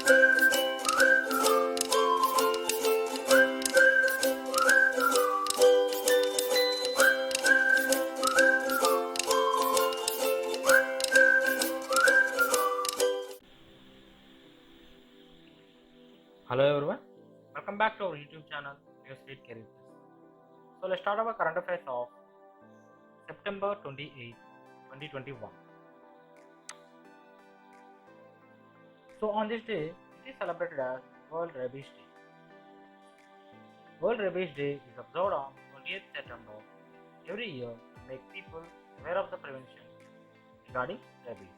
Hello everyone, welcome back to our YouTube channel Newsfeed Career Plus. So let's start our current affairs of September 28, 2021. So on this day, it is celebrated as World Rabies Day. World Rabies Day is observed on 28th September every year to make people aware of the prevention regarding rabies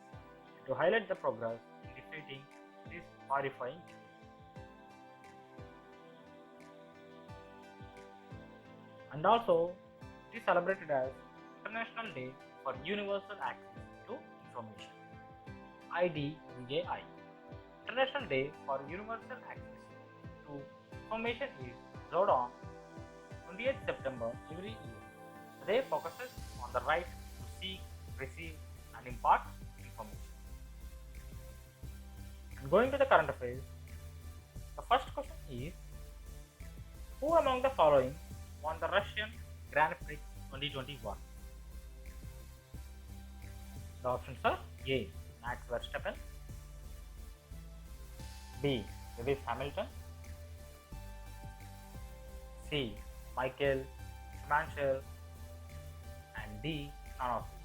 and to highlight the progress in defeating this horrifying disease. And also, it is celebrated as International Day for Universal Access to Information IDUAI. International Day for Universal Access to Information is observed on 28th September every year. The day focuses on the right to seek, receive, and impart information. And going to the current affairs, the first question is: who among the following won the Russian Grand Prix 2021? The options are A. Max Verstappen, B. Lewis Hamilton, C. Michael Schumacher, and D. None of these.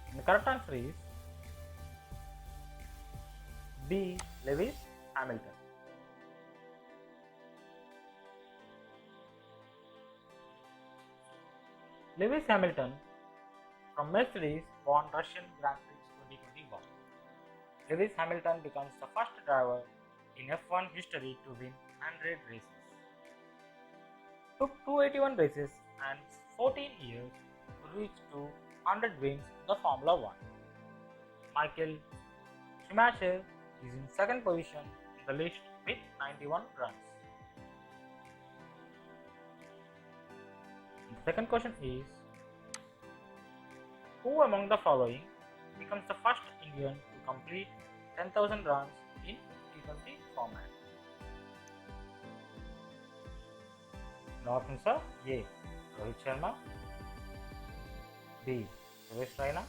And the correct answer is B. Lewis Hamilton. Lewis Hamilton from Mercedes won Russian Grand Prix 2021. Lewis Hamilton becomes the first driver in F1 history to win 100 races. Took 281 races and 14 years to reach to 100 wins in the Formula 1. Michael Schumacher is in second position in the list with 91 runs. The second question is: who among the following becomes the first Indian to complete 10,000 runs in T20 format? The options are A. Rohit Sharma, B. Suresh Raina,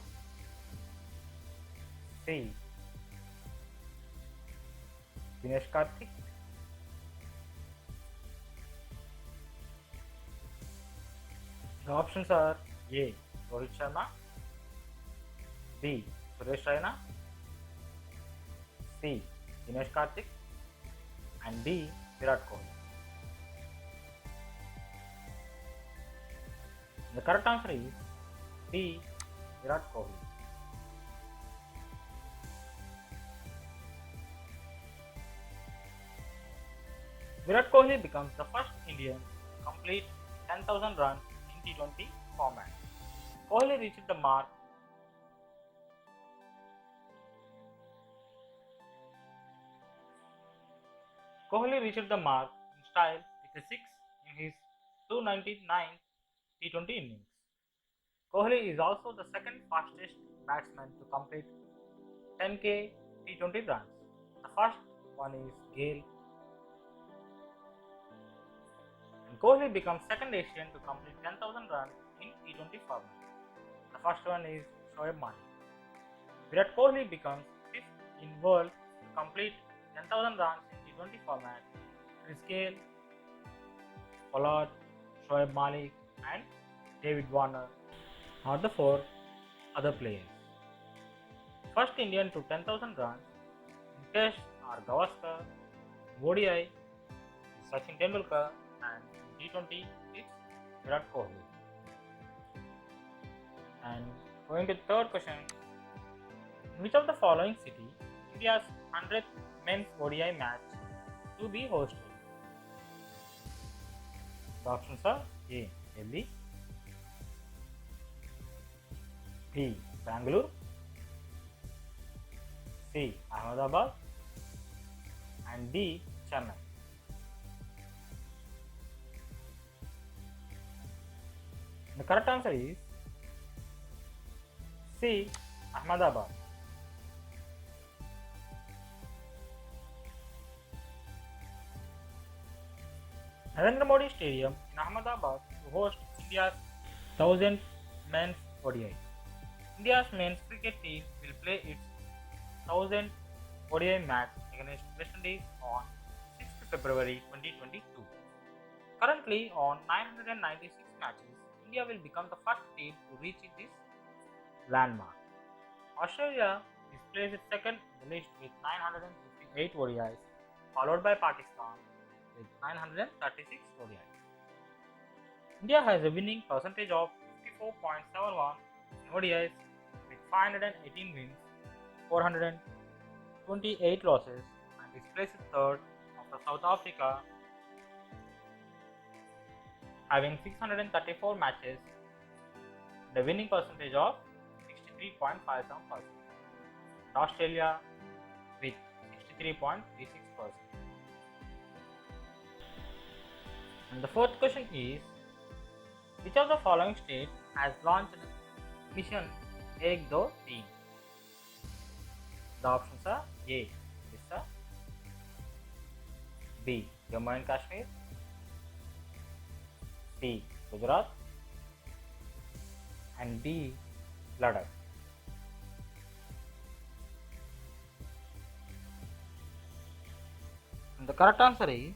C. Dinesh Karthik, the options are A. Rohit Sharma, B. Suresh Raina, C. Dinesh Karthik, and D. Virat Kohli. The correct answer is D. Virat Kohli. Virat Kohli becomes the first Indian to complete 10,000 runs in T20 format. Kohli reached the mark in style with a 6 in his 299th T20 innings. Kohli is also the second fastest batsman to complete 10k T20 runs. The first one is Gale. And Kohli becomes second Asian to complete 10,000 runs in T20 format. The first one is Shoaib Malik. Virat Kohli becomes fifth in world to complete 10,000 runs in T20 format. Chris Gale, Pollard, Shoaib Malik, and David Warner are the four other players. First Indian to 10,000 runs in Test are Gavaskar, ODI Sachin Tendulkar, and T20 it's Virat Kohli. And going to the third question: in which of the following city India's 100th men's ODI match to be hosted? The options are A. Delhi, B. Bangalore, C. Ahmedabad, and D. Chennai. The correct answer is C. Ahmedabad. Narendra Modi Stadium in Ahmedabad to host India's 1000th men's ODI. India's men's cricket team will play its 1000th ODI match against West Indies on 6th February 2022. Currently, on 996 matches, India will become the first team to reach this landmark. Australia is placed second in the list with 958 ODIs, followed by Pakistan with 936 ODIs. India has a winning percentage of 54.71 in ODIs with 518 wins, 428 losses, and is placed third after South Africa having 634 matches and a winning percentage of 63.57%. Australia with 63.36%. And the fourth question is, which of the following states has launched Mission Ek Do Teen? The options are A. Odisha, B. Jammu and Kashmir, C. Gujarat, and D. Ladakh. And the correct answer is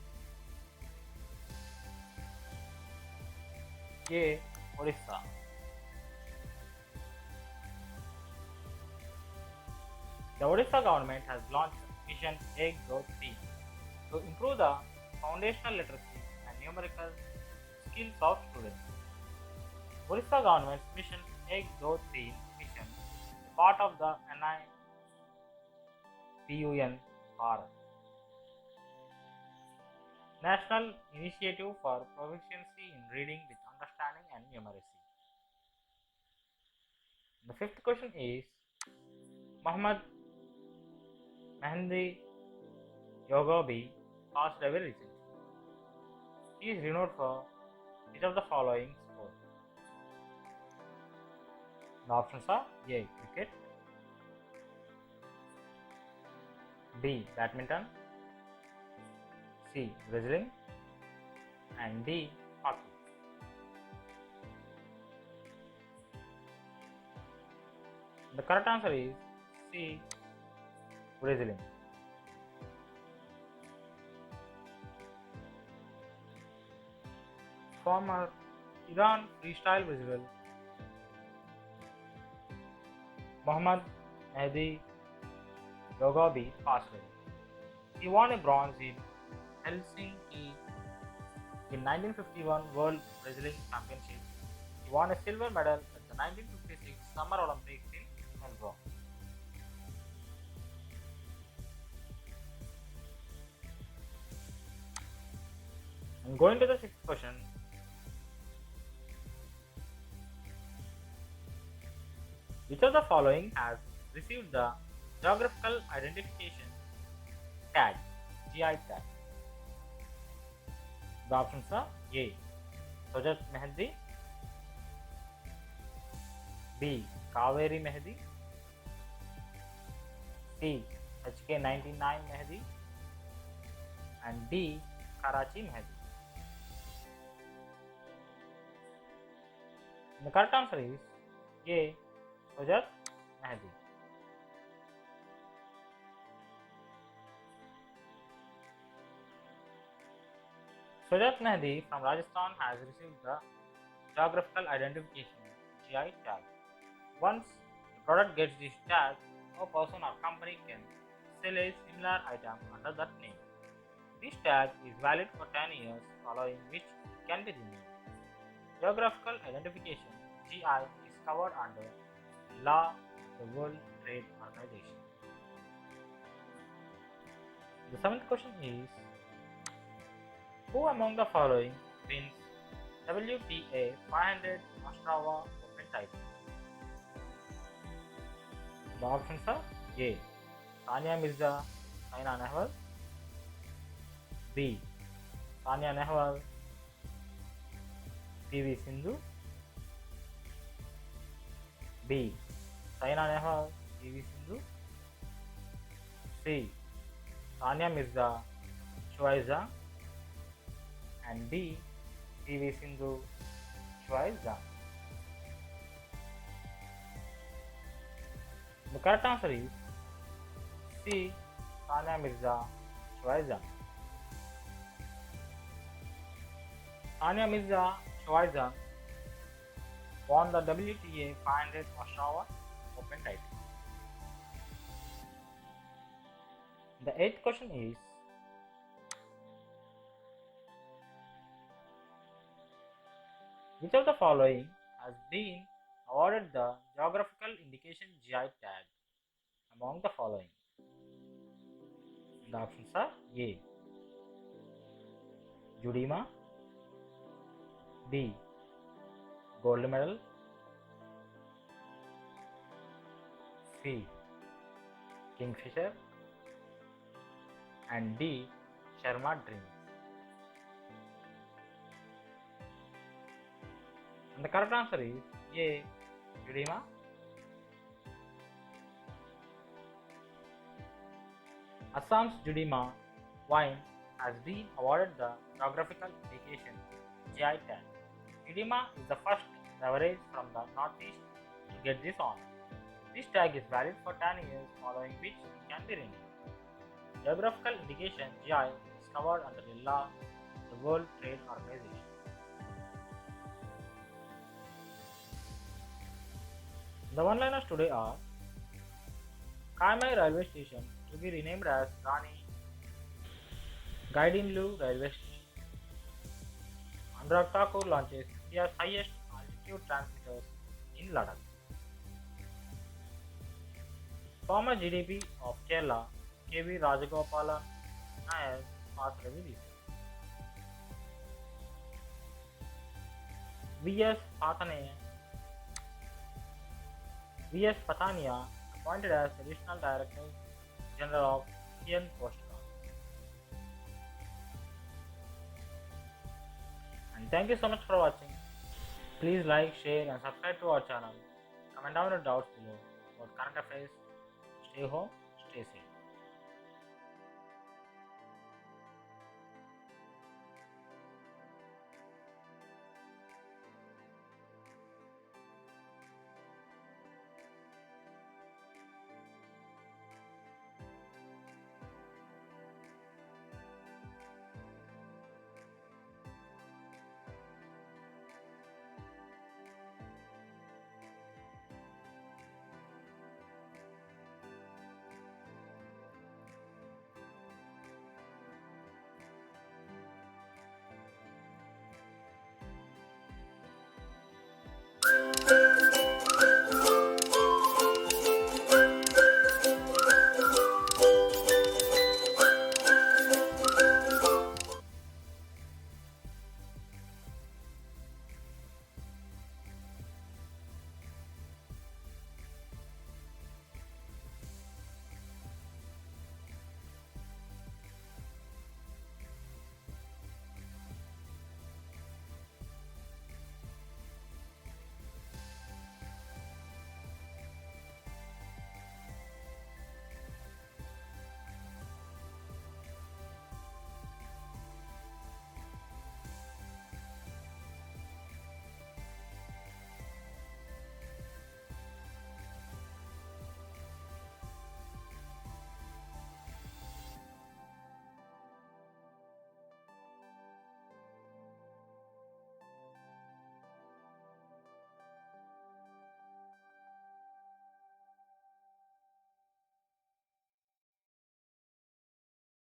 A. Odisha. The Odisha government has launched Mission Ek Do Teen to improve the foundational literacy and numerical skills of students. Odisha government's Mission Ek Do Teen mission is part of the NIPUN Bharat National Initiative for Proficiency in Reading with Understanding and Numeracy. The fifth question is, Muhammad Mehdi Yogabi passed away recently. He is renowned for which of the following sports? The options are A. Cricket, B. Badminton, C. Wrestling, and D. Hockey. The correct answer is C. Wrestling. Former Iran freestyle wrestler Muhammad Mehdi Yogabi passed away. He won a bronze in Helsinki in 1951 World Wrestling Championship. He won a silver medal at the 1956 Summer Olympics in Melbourne. And going to the sixth question. Which of the following has received the Geographical Identification Tag (GI tag)? The options are A. Sajat Mehdi, B. Kaveri Mehdi, C. HK99 Mehdi, and D. Karachi Mehdi. The correct answer is A. Sajat Mehdi. Sajat Mehdi from Rajasthan has received the Geographical Identification (GI) tag. Once a product gets this tag, a person or company can sell a similar item under that name. This tag is valid for 10 years, following which it can be removed. Geographical Identification (GI) is covered under law of the World Trade Organization. The seventh question is, who among the following wins WTA 500 Ostrava Open title? The options are A. Sania Mirza, Saina Nehwal, B. Sania Nehwal, PV Sindhu, B. Saina Nehwal, PV Sindhu. C. Sania Mirza, Shuai Zhang. And D. PV Sindhu, Shuai Zhang. The correct answer is C. Sania Mirza, Shuai Zhang. Sania Mirza, Shuai Zhang won the WTA 500 Warsaw Open title. The eighth question is, which of the following has been awarded the Geographical Indication GI tag among the following? The options are A. Judima, B. Gold medal, C. Kingfisher, and D. Sharma Dreams. And the correct answer is A. Judima. Assam's Judima wine has been awarded the Geographical Indication GI tag. Judima is the first beverage from the Northeast to get this honor. This tag is valid for 10 years, following which it can be renewed. Geographical Indication GI is covered under the law of the World Trade Organization. The one-liners today are: Kaimai Railway Station to be renamed as Rani Gaidinlu Railway Station. Anurag Thakur launches India's highest altitude transmitters in Ladakh. Former GDP of Kerala, KV Rajagopalan Nair, passed away recently. V.S. Pathania appointed as Additional Director General of Indian Coast Guard. And thank you so much for watching. Please like, share and subscribe to our channel. Comment down your doubts below about current affairs. Stay home, stay safe.